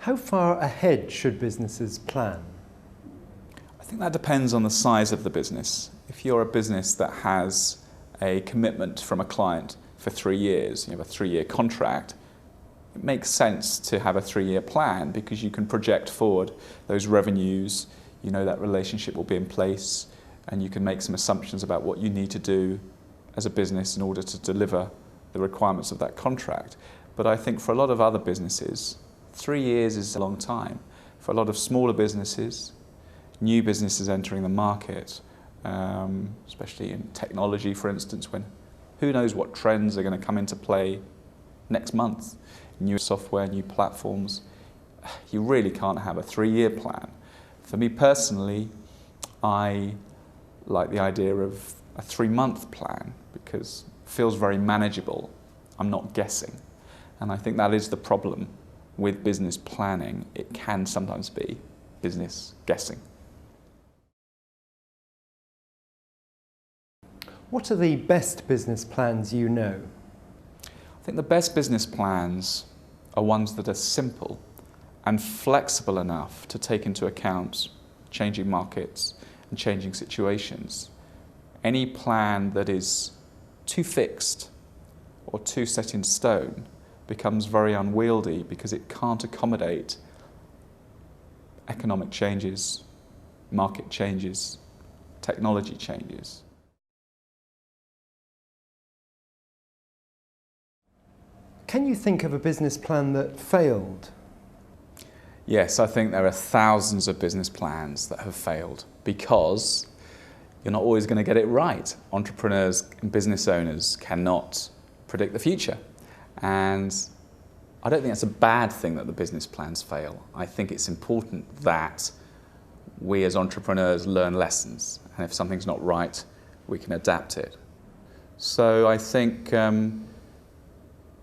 How far ahead should businesses plan? I think that depends on the size of the business. If you're a business that has a commitment from a client for 3 years, you have a 3-year contract, it makes sense to have a 3-year plan because you can project forward those revenues, you know that relationship will be in place, and you can make some assumptions about what you need to do as a business in order to deliver the requirements of that contract. But I think for a lot of other businesses, 3 years is a long time. For a lot of smaller businesses, new businesses entering the market, especially in technology, for instance, when who knows what trends are going to come into play next month. New software, new platforms. You really can't have a 3-year plan. For me personally, I like the idea of a 3-month plan because it feels very manageable. I'm not guessing. And I think that is the problem with business planning. It can sometimes be business guessing. What are the best business plans you know? I think the best business plans are ones that are simple and flexible enough to take into account changing markets and changing situations. Any plan that is too fixed or too set in stone becomes very unwieldy because it can't accommodate economic changes, market changes, technology changes. Can you think of a business plan that failed? Yes, I think there are thousands of business plans that have failed because you're not always going to get it right. Entrepreneurs and business owners cannot predict the future. And I don't think that's a bad thing that the business plans fail. I think it's important that we as entrepreneurs learn lessons. And if something's not right, we can adapt it. So I think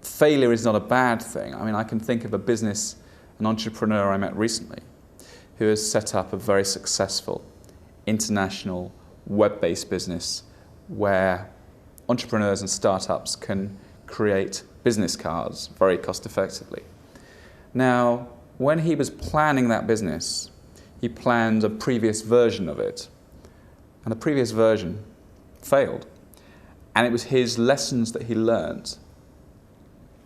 failure is not a bad thing. I mean, I can think of an entrepreneur I met recently who has set up a very successful international web-based business where entrepreneurs and startups can create business cards very cost effectively. Now, when he was planning that business, he planned a previous version of it, and the previous version failed. And it was his lessons that he learned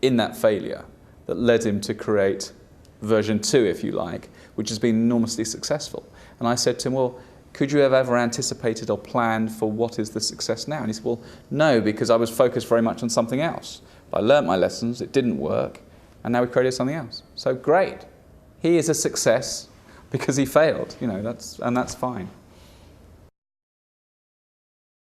in that failure that led him to create version 2, if you like, which has been enormously successful. And I said to him, well, could you have ever anticipated or planned for what is the success now? And he said, well, no, because I was focused very much on something else. But I learnt my lessons, it didn't work, and now we created something else. So great. He is a success because he failed, and that's fine.